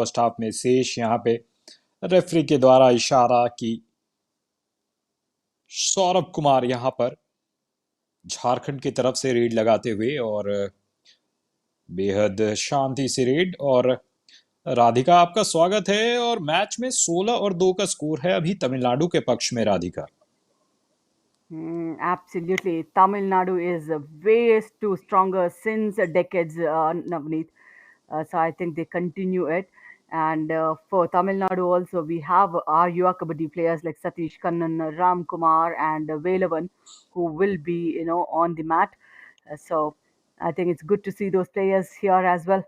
First half में शेष यहाँ पे रेफरी के द्वारा इशारा कि सौरभ कुमार यहाँ पर झारखंड की तरफ से रेड लगाते हुए, और बेहद शांति से रेड। और राधिका, आपका स्वागत है। और मैच में 16-2 का स्कोर है अभी तमिलनाडु के पक्ष में, Radhika. Absolutely. Tamil Nadu is way too stronger since decades, Navneet. So I think they continue it. And for Tamil Nadu also, we have our Yuva Kabaddi players like Satish Kannan, Ram Kumar, and Velavan, who will be, on the mat. So I think it's good to see those players here as well.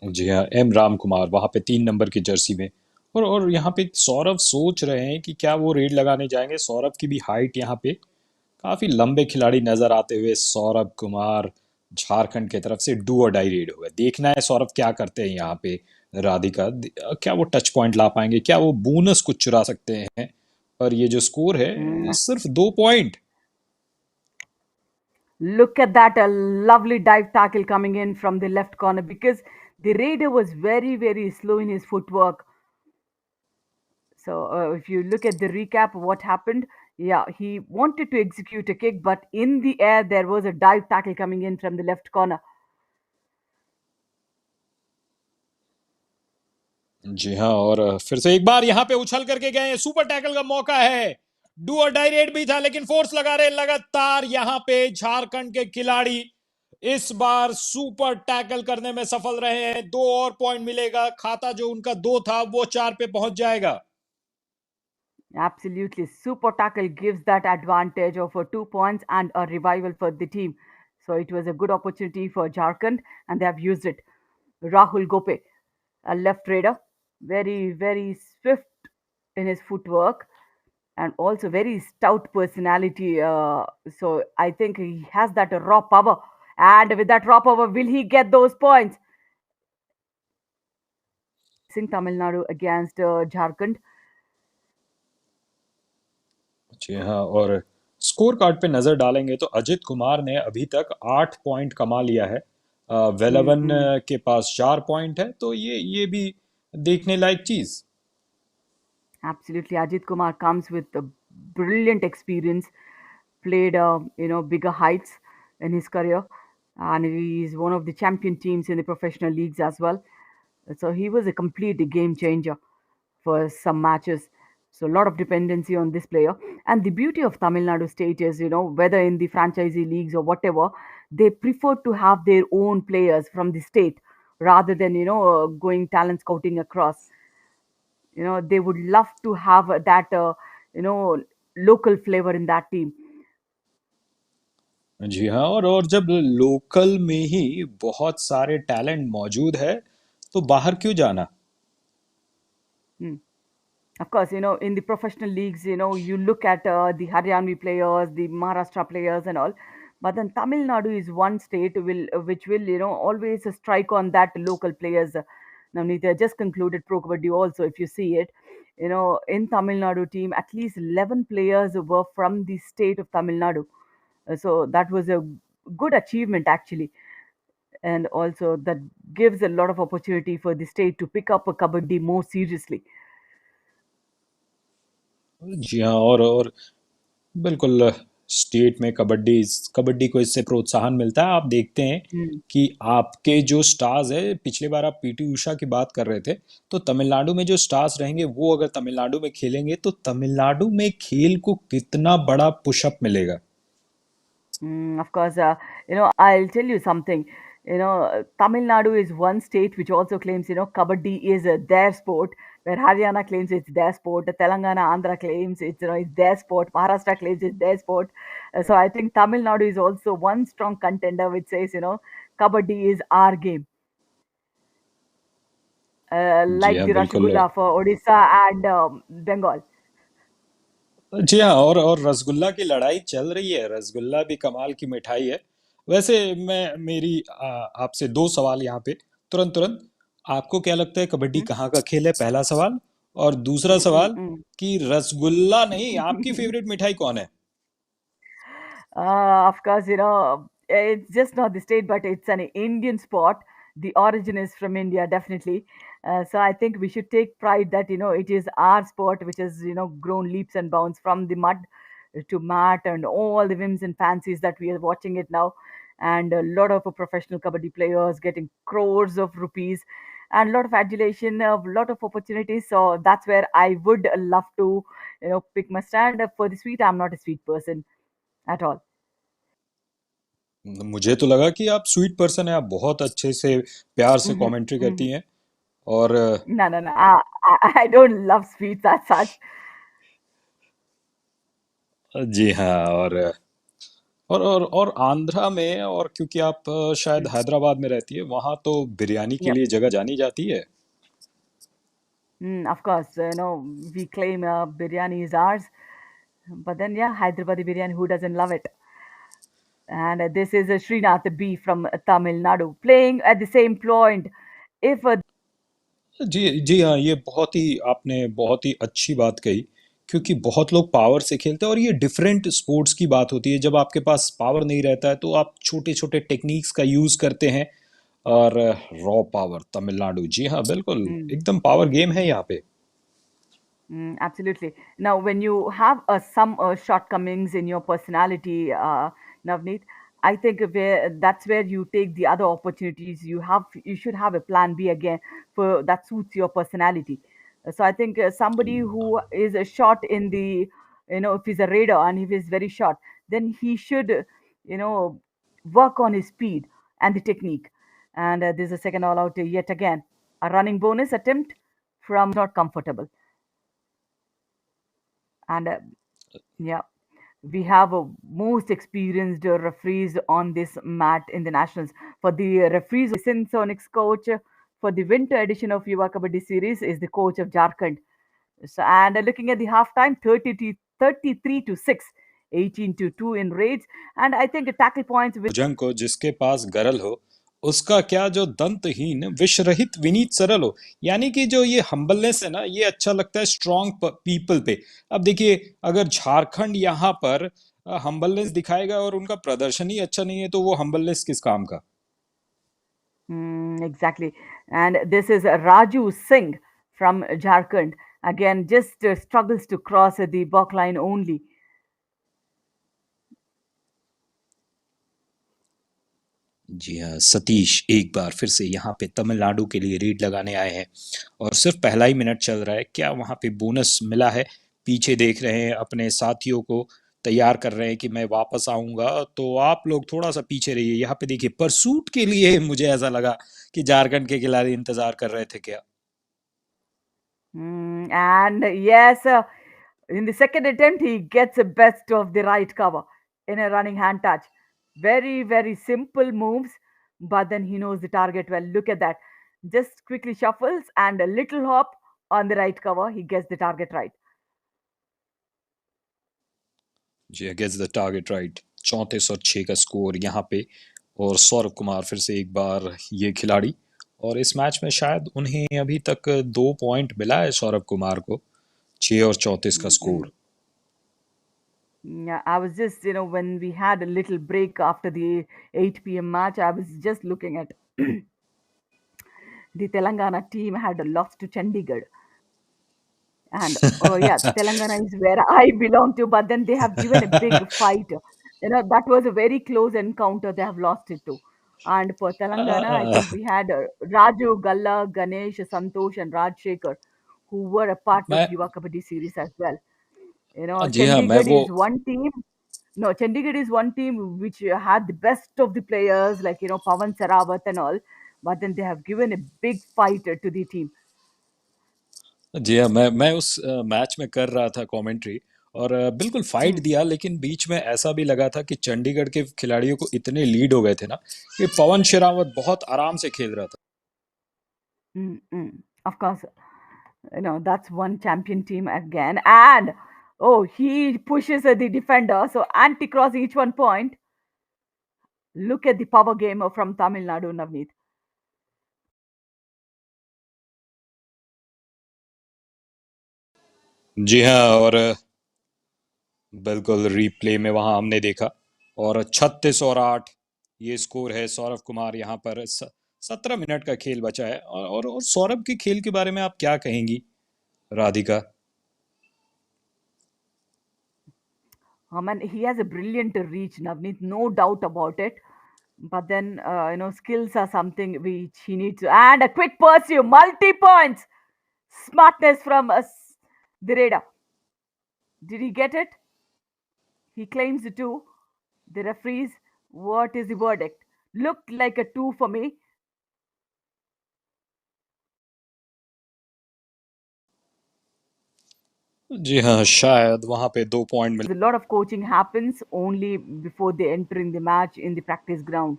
जी हाँ, M Ram Kumar वहां पे 3 number की Jersey में। और यहाँ पे सौरभ सोच रहे हैं कि क्या वो रेड लगाने जाएंगे। सौरभ की भी हाइट यहाँ पे काफी लंबे खिलाड़ी नजर आते हुए सौरभ कुमार झारखंड की तरफ से डू और डाई रेड हुए। देखना है सौरभ क्या करते हैं यहाँ पे, राधिका। क्या वो टच पॉइंट ला पाएंगे, क्या वो बोनस कुछ चुरा सकते हैं। और ये जो स्कोर है, Mm, सिर्फ 2 point. Look at that, a lovely dive tackle coming in from the left corner because the Raider was very, very slow in his footwork. So if you look at the recap of what happened, yeah, he wanted to execute a kick, but in the air there was a dive tackle coming in from the left corner. जी हाँ, और फिर से एक बार यहाँ पे उछल करके गए। सुपर टैकल का मौका है। डू और डाई रेड भी था, लेकिन फोर्स लगा रहे लगातार यहाँ पे झारखंड के खिलाड़ी। इस बार सुपर टैकल करने में सफल रहे हैं। 2 और पॉइंट मिलेगा। खाता जो उनका 2 था वो 4 पे पहुंच जाएगा। Absolutely. Super tackle gives that advantage of 2 points and a revival for the team. So it was a good opportunity for Jharkhand and they have used it. Rahul Gope, a left raider, very, very swift in his footwork and also very stout personality. So I think he has that raw power. And with that raw power, will he get those points? Sing Tamil Nadu against Jharkhand. जी हाँ, और score card पे नजर डालेंगे तो अजित कुमार ने अभी तक 8 point कमा लिया है। वेलवन Hmm. के पास 4 पॉइंट है, तो ये भी देखने लायक चीज। Absolutely. Ajit Kumar comes with a brilliant experience, played, bigger heights in his career, and he is one of the champion teams in the professional leagues as well. So he was a complete game changer for some matches. So a lot of dependency on this player. And the beauty of Tamil Nadu state is, whether in the franchisee leagues or whatever, they prefer to have their own players from the state rather than, going talent scouting across. They would love to have that you know local flavor in that team. जी हाँ, और जब local में ही बहुत सारे talent मौजूद है तो बाहर क्यों जाना। Hmm. Of course, in the professional leagues, you look at the Haryanvi players, the Maharashtra players and all, but then Tamil Nadu is one state which will always strike on that local players. Now they just concluded Pro Kabaddi also. If you see it, in Tamil Nadu team at least 11 players were from the state of Tamil Nadu. So that was a good achievement actually, and also that gives a lot of opportunity for the state to pick up a kabaddi more seriously. जी हाँ, और बिल्कुल state में कबड्डी कबड्डी को इससे प्रोत्साहन मिलता है। आप देखते हैं Hmm. कि आपके जो स्टार्स है, पिछली बार आप पीटी उषा की बात कर रहे थे, तो तमिलनाडु में जो स्टार्स रहेंगे वो अगर तमिलनाडु में खेलेंगे तो तमिलनाडु में खेल को कितना बड़ा पुशअप मिलेगा। Of course, I'll tell you something. Tamil Nadu is one state which also claims, kabaddi is their sport, where Haryana claims it's their sport, Telangana, Andhra claims it's their sport, Maharashtra claims it's their sport. So I think Tamil Nadu is also one strong contender which says, kabaddi is our game. Ji Like हाँ, the बिल्कुल। Rasgulla for Odisha and Bengal. जी हाँ, और रसगुल्ला की लड़ाई चल रही है। रसगुल्ला भी कमाल की मिठाई है। वैसे मैं मेरी आपसे 2 सवाल यहाँ पे, तुरंत तुरंत। आपको क्या लगता है कबड्डी Hmm? कहाँ का खेल है, पहला सवाल। और दूसरा Mm, mm, सवाल mm. कि रसगुल्ला नहीं, आपकी फेवरेट मिठाई कौन है। Of course, it's just not the state, but it's an Indian sport. the origin is from India, definitely. So I think we should take pride that it is our sport which has grown leaps and bounds from the mud to mat and all the whims and fancies that we are watching it now, and a lot of professional kabaddi players getting crores of rupees and a lot of adulation, a lot of opportunities. So that's where I would love to pick my stand. For the sweet, I'm not a sweet person at all. मुझे तो लगा कि आप sweet person हैं, आप बहुत अच्छे से प्यार से Hmm. कमेंट्री करती Hmm. हैं। और No, no, no. I don't love sweets as such. जी हाँ। और आंध्रा में, और क्योंकि आप शायद Mm. हैदराबाद में रहती है, वहाँ तो बिरयानी के Yep. लिए जगह जानी जाती है। Of course, we claim biryani is ours, but then yeah, Hyderabadi biryani, who doesn't love it? And this is a Srinath B from Tamil Nadu playing at the same point. If जी जी हाँ, ये बहुत ही आपने बहुत ही अच्छी बात कही, क्योंकि बहुत लोग पावर से खेलते हैं और ये डिफरेंट स्पोर्ट्स की बात होती है। जब आपके पास पावर नहीं रहता है तो आप छोटे छोटे टेक्निक्स का यूज करते हैं। और रॉ पावर तमिलनाडु, जी हाँ बिल्कुल, mm, एकदम पावर गेम है यहाँ पे। Absolutely. Now, when you have some shortcomings in your personality, Navneet, I think that's where you take the other opportunities. You should have a plan B again for that suits your personality. So I think somebody who is short in the, if he's a raider and if he's very short, then he should, work on his speed and the technique. And there's a second all out yet again. A running bonus attempt from not comfortable. And yeah, we have most experienced referees on this mat in the nationals. For the referees, Sonics coach for the winter edition of Yuva Kabaddi series is the coach of Jharkhand. So, and looking at the halftime, 33 to 6, 18 to 2 in raids. And I think tackle points with भुजंग को जिसके पास गरल हो, उसका क्या जो दंतहीन विष रहित विनीत सरल हो। यानी कि जो ये हम्बलनेस है ना, ये अच्छा लगता है स्ट्रॉन्ग पीपल पे। अब देखिए, अगर झारखंड यहाँ पर हम्बलनेस दिखाएगा और उनका प्रदर्शन ही अच्छा नहीं है, तो वो हम्बलनेस किस काम का। exactly. And this is Raju Singh from Jharkhand. Again, just struggles to cross the balk line only. जी हाँ, सतीश एक बार फिर से यहाँ पे तमिलनाडु के लिए रेड लगाने आए हैं, और सिर्फ पहला ही मिनट चल रहा है। क्या वहाँ पे बोनस मिला है? पीछे देख रहे हैं, अपने साथियों को तैयार कर रहे हैं कि मैं वापस आऊंगा, तो आप लोग थोड़ा सा पीछे रहिए। यहाँ पे देखिए, परसूट के लिए मुझे ऐसा लगा कि झारखंड के खिलाड़ी इंतजार कर रहे थे क्या। And yes, in the second attempt, he gets the best of the right cover in a running hand touch. Very, very simple moves, but then he knows the target well. Look at that. Just quickly shuffles and a little hop on the right cover. He gets the target right. जी, gets the target right. 34-6 का score यहाँ पे। और सौरभ कुमार फिर से एक बार ये खिलाड़ी, और इस मैच में शायद उन्हें अभी तक 2 पॉइंट मिला है सौरभ कुमार को। 6 और 34 का score. Mm-mm. Yeah, I was just, when we had a little break after the 8 p.m. match, I was just looking at the Telangana team had lost to Chandigarh. And oh yeah, Telangana is where I belong to, but then they have given a big fight. That was a very close encounter. They have lost it to. And for Telangana, I think we had Raju, Galla, Ganesh, Santosh, and Raj Shekhar, who were a part of मैं Yuva Kabaddi series as well. जी हाँ, मैं Chandigarh वो is one team. No, Chandigarh is one team which had the best of the players, like Pawan Sarawat and all. But then they have given a big fight to the team. जी हाँ, मैं उस match में कर रहा था commentary, और बिल्कुल fight Hmm. दिया, लेकिन बीच में ऐसा भी लगा था कि चंडीगढ़ के खिलाड़ियों को इतने लीड हो गए थे ना, कि पवन शेरावत बहुत आराम से खेल रहा था। Of course, that's one champion team again. And oh, he pushes the defender. So anti-cross each 1 point. Look at the power game from Tamil Nadu, Navneet. जी हाँ, और बिल्कुल रिप्ले में वहां हमने देखा। और 36 और 8 ये स्कोर है। सौरभ कुमार यहाँ पर 17 मिनट का खेल बचा है, और सौरभ के खेल के बारे में आप क्या कहेंगी, Radhika? And he has a brilliant reach, Navneet, no doubt about it. But then, skills are something which he needs to. And a quick pursue, multi points, smartness from Direda. Did he get it? He claims the two. The referees, what is the verdict? Looked like a two for me. जी हाँ, शायद वहां पे 2 point mill. A lot of coaching happens only before they enter in the match in the practice ground.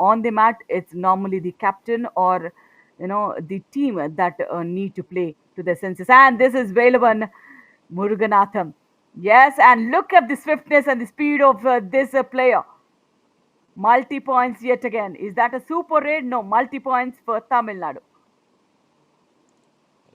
On the mat, it's normally the captain or the team that need to play to their senses. And this is Velavan Muruganathan. Yes, and look at the swiftness and the speed of this player. Multi points yet again. Is that a super raid? No, multi points for Tamil Nadu.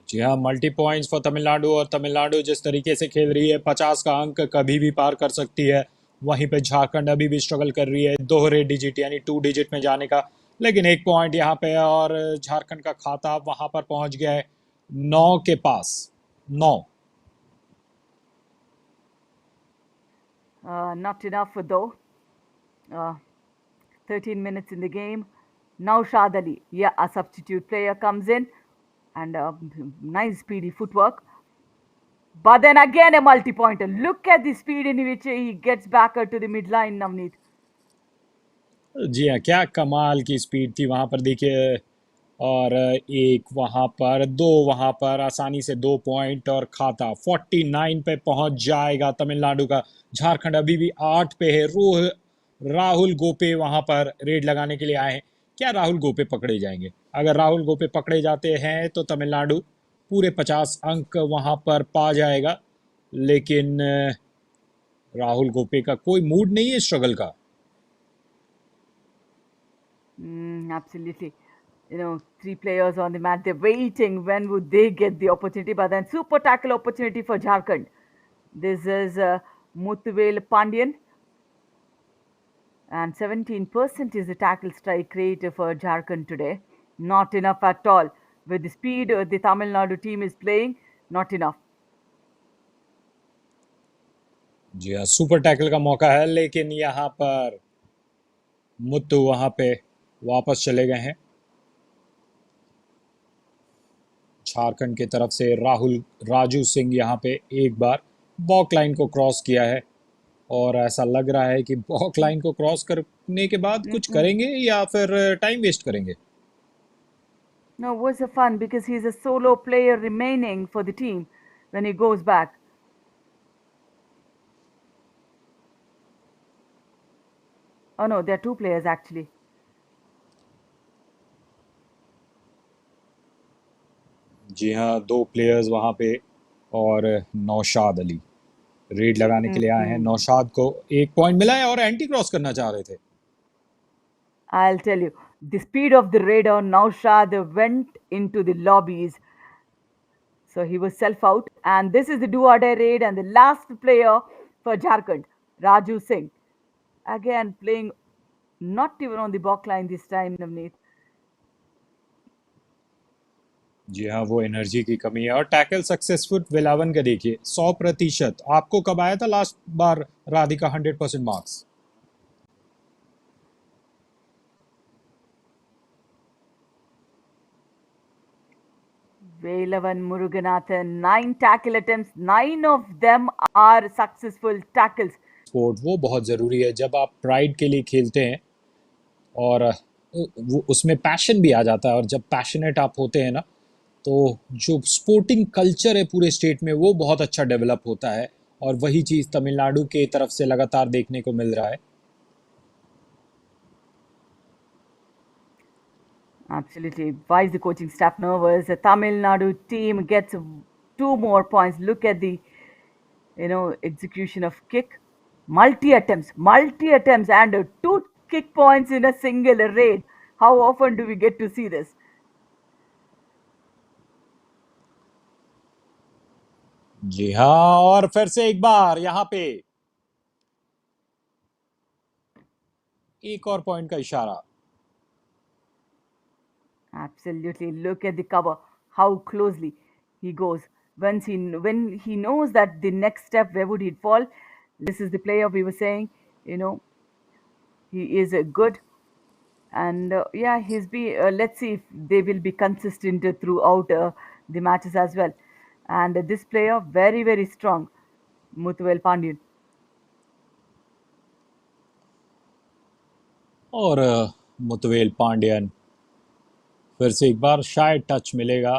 जी हाँ, multi points for Tamil Nadu, और तमिलनाडु जिस तरीके से खेल रही है 50 का अंक कभी भी पार कर सकती है। वहीं पे झारखंड अभी भी स्ट्रगल कर रही है दोहरे डिजिट यानी 2 डिजिट में जाने का, लेकिन एक पॉइंट यहाँ पे है, और झारखंड का खाता वहां पर पहुंच गया है 9 के पास। 9। Not enough though. Uh, 13 minutes in the game. Now Shad Ali, yeah, a substitute player comes in and nice speedy footwork. But then again a multi-pointer. Look at the speed in which he gets back to the midline, Navneet. जी हाँ, क्या कमाल की speed थी वहां पर, देखिए। और एक वहां पर, दो वहां पर, आसानी से 2 पॉइंट, और खाता 49 पे पहुंच जाएगा तमिलनाडु का। झारखंड अभी भी 8 पे है। रोह राहुल गोपे वहां पर रेड लगाने के लिए आए हैं। क्या राहुल गोपे पकड़े जाएंगे? अगर राहुल गोपे पकड़े जाते हैं तो तमिलनाडु पूरे 50 अंक वहां पर पा जाएगा, लेकिन राहुल गोपे का कोई मूड नहीं है स्ट्रगल का। Absolutely. Three players on the mat. They're waiting. When would they get the opportunity? But then super tackle opportunity for Jharkhand. This is Muthuvel Pandian. And 17% is the tackle strike rate for Jharkhand today. Not enough at all. With the speed the Tamil Nadu team is playing, not enough. जी हाँ, super tackle का मौका है, लेकिन यहाँ पर मुत्तु वहां पे वापस चले गए हैं। झारखंड की तरफ से राहुल राजू सिंह यहाँ पे एक बार बॉक लाइन को क्रॉस किया है, और ऐसा लग रहा है कि बॉक लाइन को क्रॉस करने के बाद कुछ करेंगे या फिर टाइम वेस्ट करेंगे। No, what's the fun? Because he's a solo player remaining for the team when he goes back. Oh no, there are two players actually. जी हाँ, 2 प्लेयर्स वहां पे, और नौशाद अली रेड लगाने के लिए आए हैं। Mhm. नौशाद को 1 पॉइंट मिला है, और एंटी क्रॉस करना चाह रहे थे। I'll tell you, the speed of the raider, Naushad went into the lobbies. So he was self out. And this is the do or die raid. And the last player for Jharkhand, Raju Singh. Again, playing not even on the back line this time, Navneet. जी हाँ, वो energy की कमी है। और tackle successful Velavan का देखिए 100%। आपको कब आया था last bar Radhika 100% marks? Velavan Muruganathan, 9 tackle attempts, 9 of them are successful tackles. Sport वो बहुत ज़रूरी है जब आप प्राइड के लिए खेलते हैं, और वो उसमें पैशन भी आ जाता है, और जब पैशनेट आप होते हैं ना, तो जो स्पोर्टिंग कल्चर है पूरे स्टेट में वो बहुत अच्छा डेवलप होता है, और वही चीज़ तमिलनाडु के तरफ से लगातार देखने को मिल रहा है। Absolutely. Why is the coaching staff nervous? The Tamil Nadu team gets 2 more points. Look at the execution of kick. Multi attempts, and two kick points in a single raid. How often do we get to see this? जी हाँ, और फिर से एक बार यहाँ पे एक और point का इशारा। Absolutely. Look at the cover, how closely he goes. When he knows that the next step, where would he fall? This is the player we were saying, you know, he is good. And yeah, he's be let's see if they will be consistent throughout the matches as well. And this player, very, very strong, Muthuel Pandian. और मुतवेल पांड्यन फिर से एक बार शायद touch मिलेगा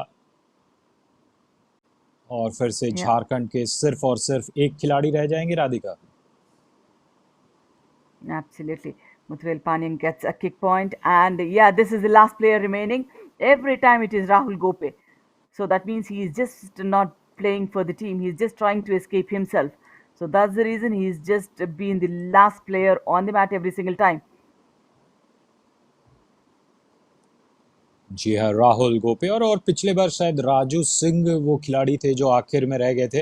और फिर से Yeah, Jharkhand के सिर्फ और सिर्फ एक खिलाड़ी रह जाएंगे Radhika. absolutely. Muthuel Pandian gets a kick point, and yeah, this is the last player remaining. Every time it is Rahul Gope. So that means he is just not playing for the team. He's just trying to escape himself. So that's the reason he's just been the last player on the mat every single time. जी हाँ, राहुल गोपे और पिछले बार शायद राजू सिंह वो खिलाड़ी थे जो आखिर में रह गए थे.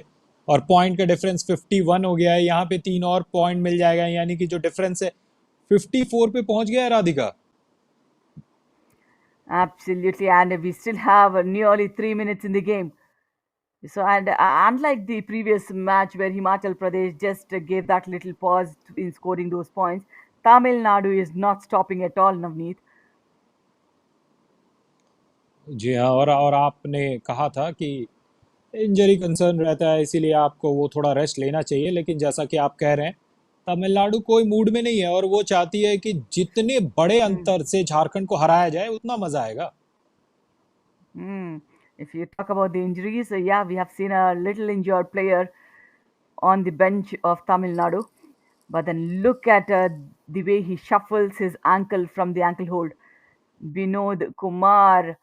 और पॉइंट का डिफरेंस 51 हो गया है. यहाँ पे 3 और पॉइंट मिल जाएगा, यानी कि जो डिफरेंस है 54 पे पहुंच गया है Radhika. Absolutely, and we still have nearly 3 minutes in the game. So, and unlike the previous match where Himachal Pradesh just gave that little pause in scoring those points, Tamil Nadu is not stopping at all, Navneet. जी हाँ, और आपने कहा था कि injury concern रहता है, इसीलिए आपको वो थोड़ा रेस्ट लेना चाहिए. लेकिन जैसा कि आप कह रहे हैं, तमिलनाडु कोई मूड में नहीं है और वो चाहती है कि जितने बड़े Hmm. अंतर से झारखंड को हराया जाए उतना मजा आएगा. Hmm. If you talk about the injuries, yeah, we have seen a little injured player on the bench of Tamil Nadu. But then look at the way he shuffles his ankle from the ankle hold. Vinod Kumar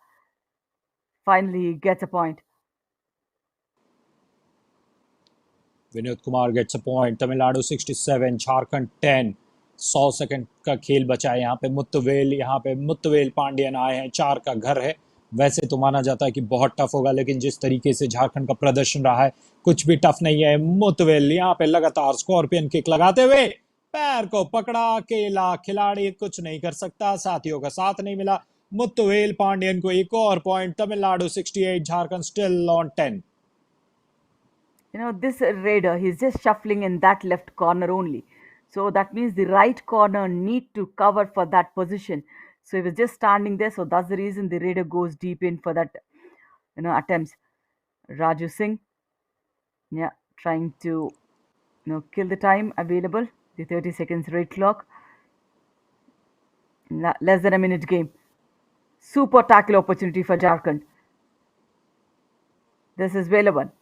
finally gets a point. Vinod Kumar gets a point. Tamil Nadu 67, Jharkhand 10. 100 second का खेल बचा है. यहाँ पे मुत्तवेल पांड्यन आए हैं. 4 का घर है. वैसे तो माना जाता है कि बहुत टफ होगा, लेकिन जिस तरीके से झारखंड का प्रदर्शन रहा है, कुछ भी टफ नहीं है. मुत्तवेल यहाँ पे लगातार स्कॉर्पियन किक लगाते हुए पैर को पकड़ा. अकेला खिलाड़ी कुछ नहीं कर सकता, साथियों का साथ नहीं मिला. मुत्तवेल पांड्यन को एक और point. Tamil Nadu 68, Jharkhand still on 10. This raider, he's just shuffling in that left corner only. So that means the right corner need to cover for that position. So he was just standing there. So that's the reason the raider goes deep in for that, attempts. Raju Singh, yeah, trying to, kill the time available. The 30 seconds red clock. Less than a minute game. Super tackle opportunity for Jharkhand. This is Velavan.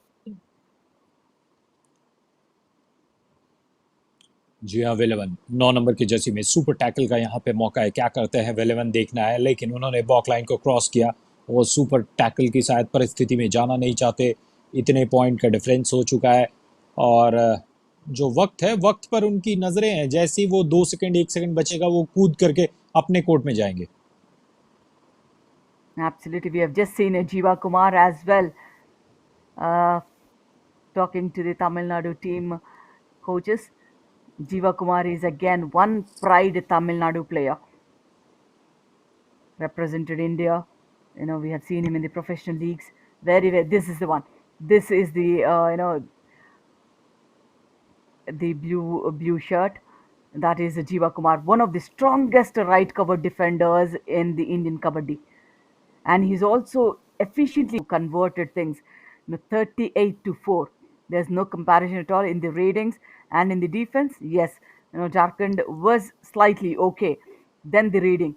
जी हाँ, वेलेवन 9 number की Jersey में super tackle का यहाँ पे मौका है. क्या करते हैं वेलेवन देखना है, लेकिन उन्होंने बॉक लाइन को क्रॉस किया. वो सुपर टैकल की शायद परिस्थिति में जाना नहीं चाहते. इतने पॉइंट का डिफरेंस हो चुका है. और जो वक्त है, वक्त पर उनकी नज़रें हैं. जैसे ही वो 2 सेकंड 1 सेकंड बचेगा, वो कूद करके अपने कोर्ट में जाएंगे. Absolutely. We have just seen Jiva Kumar as well, uh, talking to the Tamil Nadu team coaches. Jiva Kumar is again one pride Tamil Nadu player, represented India. We have seen him in the professional leagues. Very, very. This is the one. This is the blue shirt. That is Jiva Kumar, one of the strongest right cover defenders in the Indian Kabaddi. And he's also efficiently converted things, 38 to 4. There's no comparison at all in the ratings and in the defense. Yes, Jharkhand was slightly okay than the rating,